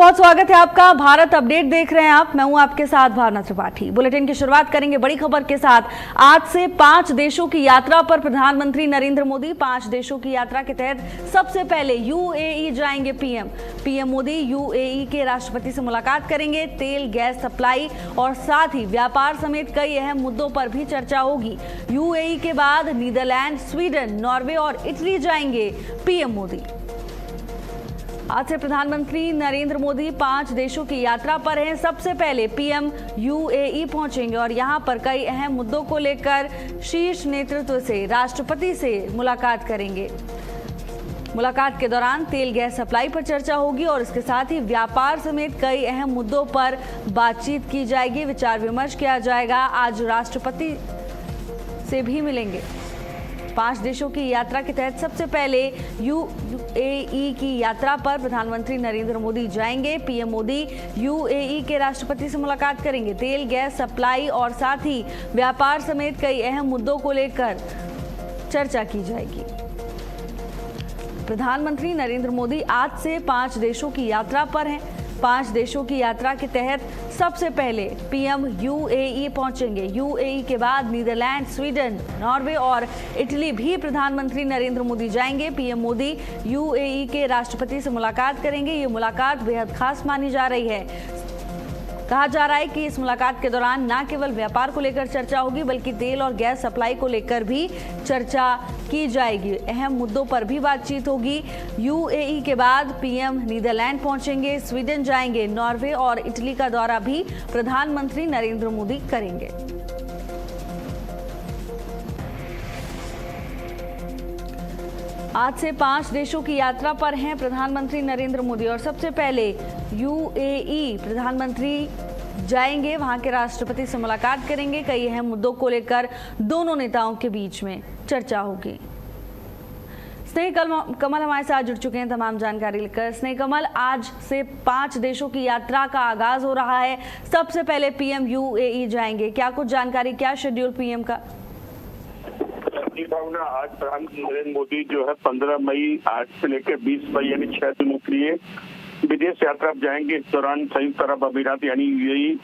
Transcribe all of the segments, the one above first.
बहुत स्वागत है आपका। भारत अपडेट देख रहे हैं आप। मैं हूं आपके साथ भावना त्रिपाठी। बुलेटिन की शुरुआत करेंगे बड़ी खबर के साथ। आज से 5 देशों की यात्रा पर प्रधानमंत्री नरेंद्र मोदी। 5 देशों की यात्रा के तहत सबसे पहले यूएई जाएंगे पीएम मोदी यूएई के राष्ट्रपति से मुलाकात करेंगे। तेल गैस सप्लाई और साथ ही व्यापार समेत कई अहम मुद्दों पर भी चर्चा होगी। यूएई के बाद नीदरलैंड, स्वीडन, नॉर्वे और इटली जाएंगे पीएम मोदी। आज से प्रधानमंत्री नरेंद्र मोदी 5 देशों की यात्रा पर हैं। सबसे पहले पीएम यूएई पहुंचेंगे और यहां पर कई अहम मुद्दों को लेकर शीर्ष नेतृत्व से राष्ट्रपति से मुलाकात करेंगे। मुलाकात के दौरान तेल गैस सप्लाई पर चर्चा होगी और इसके साथ ही व्यापार समेत कई अहम मुद्दों पर बातचीत की जाएगी, विचार विमर्श किया जाएगा। आज राष्ट्रपति से भी मिलेंगे। 5 देशों की यात्रा के तहत सबसे पहले यूएई की यात्रा पर प्रधानमंत्री नरेंद्र मोदी जाएंगे। पीएम मोदी यूएई के राष्ट्रपति से मुलाकात करेंगे। तेल गैस सप्लाई और साथ ही व्यापार समेत कई अहम मुद्दों को लेकर चर्चा की जाएगी। प्रधानमंत्री नरेंद्र मोदी आज से 5 देशों की यात्रा पर हैं। 5 देशों की यात्रा के तहत सबसे पहले पीएम यूएई पहुंचेंगे। यूएई के बाद नीदरलैंड, स्वीडन, नॉर्वे और इटली भी प्रधानमंत्री नरेंद्र मोदी जाएंगे। पीएम मोदी यूएई के राष्ट्रपति से मुलाकात करेंगे। ये मुलाकात बेहद खास मानी जा रही है। कहा जा रहा है कि इस मुलाकात के दौरान न केवल व्यापार को लेकर चर्चा होगी बल्कि तेल और गैस सप्लाई को लेकर भी चर्चा की जाएगी। अहम मुद्दों पर भी बातचीत होगी। यूएई के बाद पीएम नीदरलैंड पहुंचेंगे, स्वीडन जाएंगे, नॉर्वे और इटली का दौरा भी प्रधानमंत्री नरेंद्र मोदी करेंगे। आज से 5 देशों की यात्रा पर हैं प्रधानमंत्री नरेंद्र मोदी और सबसे पहले यूएई प्रधानमंत्री जाएंगे, वहां के राष्ट्रपति से मुलाकात करेंगे। कई अहम मुद्दों को लेकर दोनों नेताओं के बीच में चर्चा होगी। स्नेह कमल हमारे साथ जुड़ चुके हैं तमाम जानकारी लेकर। स्नेह कमल, आज से 5 देशों की यात्रा का आगाज हो रहा है। सबसे पहले पीएम यूएई जाएंगे, क्या कुछ जानकारी, क्या शेड्यूल पीएम का? भावना, आज प्रधानमंत्री नरेंद्र मोदी जो है 15 मई आज से लेकर 20 मई यानी 6 दिनों के लिए विदेश यात्रा जाएंगे। इस दौरान संयुक्त अरब अमीरात यानी UAE,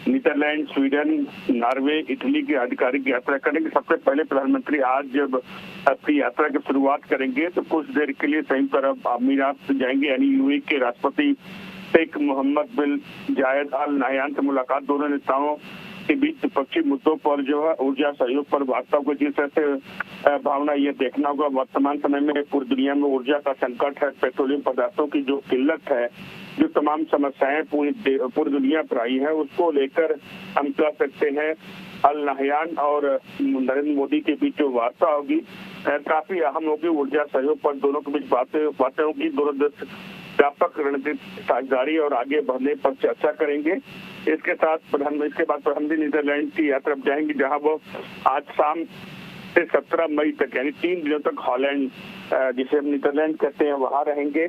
Netherlands, Sweden, Norway, Italy की आधिकारिक यात्रा करेंगे। सबसे पहले प्रधानमंत्री आज जब अपनी यात्रा की शुरुआत करेंगे तो कुछ देर के लिए संयुक्त अरब अमीरात जाएंगे यानी यूएई के राष्ट्रपति शेख मोहम्मद बिन जायद अल नाहयान से मुलाकात। दोनों नेताओं के बीच द्विपक्षीय मुद्दों पर जो है ऊर्जा सहयोग पर वार्ता को जिस तरह से भावना ये देखना होगा वर्तमान समय में पूरी दुनिया में ऊर्जा का संकट है, पेट्रोलियम पदार्थों की जो किल्लत है, जो तमाम समस्याएं पूरी दुनिया पर आई है, उसको लेकर हम कह सकते हैं अल नाहयान और नरेंद्र मोदी के बीच जो वार्ता होगी काफी अहम होगी। ऊर्जा सहयोग पर दोनों के बीच बातें होगी। दोनों देश व्यापक रणनीतिक साझेदारी और आगे बढ़ने पर चर्चा करेंगे। इसके बाद प्रधानमंत्री नीदरलैंड की यात्रा जाएंगे, जहां वो आज शाम से 17 मई तक यानी 3 दिनों तक हॉलैंड, जिसे हम नीदरलैंड कहते हैं, वहां रहेंगे।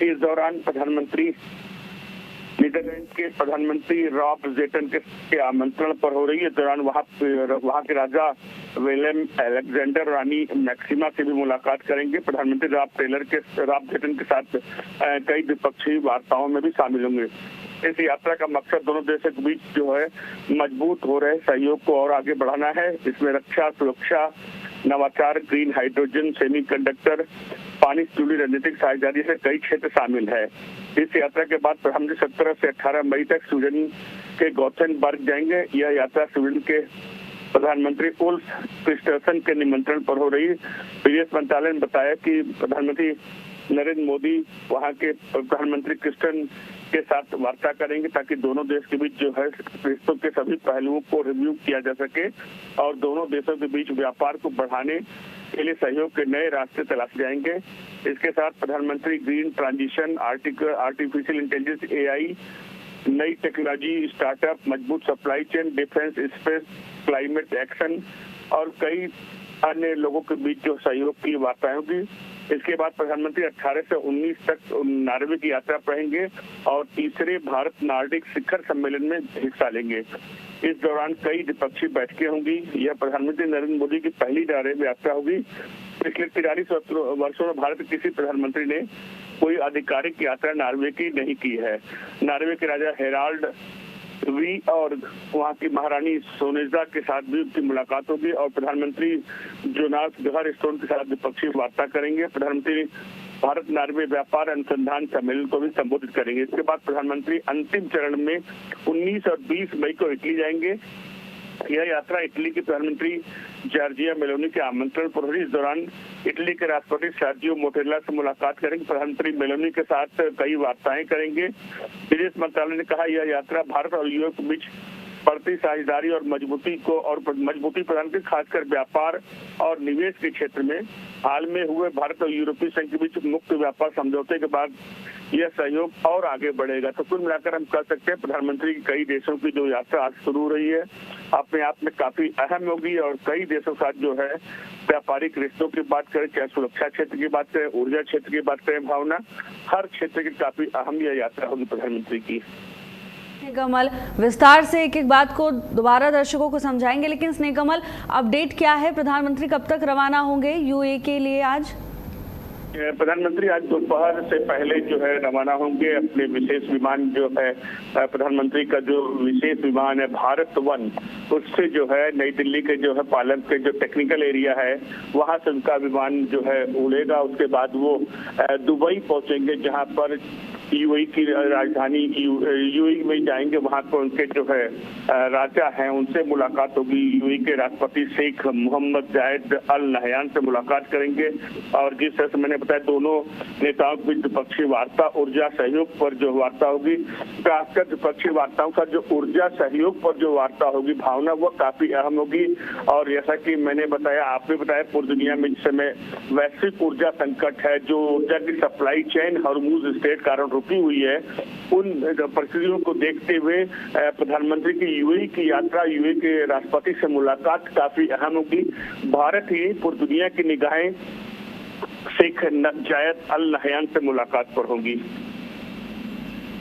इस दौरान प्रधानमंत्री नीदरलैंड के प्रधानमंत्री रॉब जेटन के आमंत्रण पर हो रही है। दौरान वहाँ के राजा विलियम अलेक्जेंडर, रानी मैक्सिमा से भी मुलाकात करेंगे। प्रधानमंत्री रॉब जेटन के साथ कई द्विपक्षीय वार्ताओं में भी शामिल होंगे। इस यात्रा का मकसद दोनों देशों के बीच जो है मजबूत हो रहे सहयोग को और आगे बढ़ाना है। इसमें रक्षा, सुरक्षा, नवाचार, ग्रीन हाइड्रोजन, सेमीकंडक्टर, पानी से जुड़ी रणनीतिक साझेदारी से कई क्षेत्र शामिल है। इस यात्रा के बाद प्रधानमंत्री 17 से 18 मई तक स्वीडन के गोथेनबर्ग जाएंगे। यह यात्रा स्वीडन के प्रधानमंत्री उल्फ क्रिस्टरसन के निमंत्रण पर हो रही है। विदेश मंत्रालय ने बताया कि प्रधानमंत्री नरेंद्र मोदी वहां के प्रधानमंत्री क्रिस्टन के साथ वार्ता करेंगे ताकि दोनों देश के बीच जो है रिश्तों के सभी पहलुओं को रिव्यू किया जा सके और दोनों देशों के बीच व्यापार को बढ़ाने के लिए सहयोग के नए रास्ते तलाश जाएंगे। इसके साथ प्रधानमंत्री green transition, artificial intelligence, AI, नई टेक्नोलॉजी, स्टार्टअप, मजबूत supply chain, defence, space, climate action और कई अन्य लोगों के बीच जो सहयोग की वार्ताएं होगी। इसके बाद प्रधानमंत्री 18 से 19 तक नॉर्वे की यात्रा पर रहेंगे और तीसरे भारत नार्डिक शिखर सम्मेलन में हिस्सा लेंगे। इस दौरान कई द्विपक्षीय बैठकें होंगी। यह प्रधानमंत्री नरेंद्र मोदी की पहली नॉर्वे यात्रा होगी। पिछले 43 वर्षों में भारत के किसी प्रधानमंत्री ने कोई आधिकारिक यात्रा नॉर्वे की नहीं की है। नॉर्वे के राजा हेराल्ड वी और वहां की महारानी सोनेजा के साथ भी उनकी मुलाकात होगी और प्रधानमंत्री जोनास गहर स्टोन के साथ द्विपक्षीय वार्ता करेंगे। प्रधानमंत्री भारत नॉर्वे व्यापार अनुसंधान सम्मेलन को भी संबोधित करेंगे। इसके बाद प्रधानमंत्री अंतिम चरण में 19 और 20 मई को इटली जाएंगे। यह यात्रा इटली के प्रधानमंत्री जॉर्जिया मेलोनी के आमंत्रण पर होगी। इस दौरान इटली के राष्ट्रपति सर्जियो मोटेरेला से मुलाकात करेंगे। प्रधानमंत्री मेलोनी के साथ कई वार्ताएं करेंगे। विदेश मंत्रालय ने कहा यह यात्रा भारत और यूरोप के बीच बढ़ती साझेदारी और मजबूती प्रदान की, खासकर व्यापार और निवेश के क्षेत्र में। हाल में हुए भारत और यूरोपीय संघ के बीच मुक्त व्यापार समझौते के बाद यह सहयोग और आगे बढ़ेगा। तो कुल मिलाकर हम कह सकते हैं प्रधानमंत्री की कई देशों की जो यात्रा आज शुरू हो रही है अपने आप में काफी अहम होगी और कई देशों के साथ जो है व्यापारिक रिश्तों की बात करें, चाहे सुरक्षा क्षेत्र की बात करें, ऊर्जा क्षेत्र की बात करें, भावना, हर क्षेत्र की काफी अहम यह यात्रा होगी प्रधानमंत्री की। कमल, विस्तार से एक एक बात को दोबारा दर्शकों को समझाएंगे, लेकिन स्नेह कमल अपडेट क्या है? प्रधानमंत्री कब तक रवाना होंगे यूएई के लिए? आज प्रधानमंत्री आज दोपहर से पहले जो है रवाना होंगे। अपने विशेष विमान जो है प्रधानमंत्री का जो विशेष विमान है भारत वन, उससे जो है नई दिल्ली के जो है पालम के जो टेक्निकल एरिया है वहां से उनका विमान जो है उड़ेगा। उसके बाद वो दुबई पहुंचेंगे, जहां पर यूएई की राजधानी यूएई में जाएंगे। वहां पर उनके जो है राजा हैं उनसे मुलाकात होगी। यूएई के राष्ट्रपति शेख मोहम्मद जायद अल नहयान से मुलाकात करेंगे और जिस तरह से मैंने बताया दोनों नेताओं के बीच द्विपक्षीय वार्ता, ऊर्जा सहयोग पर जो वार्ता होगी, खासकर द्विपक्षीय वार्ताओं का जो ऊर्जा सहयोग पर जो वार्ता होगी, भावना, वो काफी अहम होगी। और जैसा कि मैंने बताया, आपने बताया, पूरी दुनिया में इस समय वैश्विक ऊर्जा संकट है। जो ऊर्जा की सप्लाई चेन हॉर्मुज स्ट्रेट कारण रुकी हुई है, उन परिस्थितियों को देखते हुए प्रधानमंत्री की यूएई की यात्रा, यूएई के राष्ट्रपति से मुलाकात काफी अहम होगी। भारत ही पूरी दुनिया की निगाहें शेख जायद अल नहयान से मुलाकात पर होगी।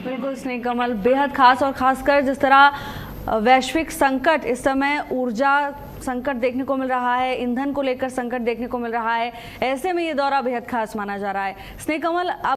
बिल्कुल स्नेह कमल, बेहद खास और खासकर जिस तरह वैश्विक संकट इस समय ऊर्जा संकट देखने को मिल रहा है, ईंधन को लेकर संकट देखने को मिल रहा है, ऐसे में ये दौरा बेहद खास माना जा रहा है। स्नेह कमल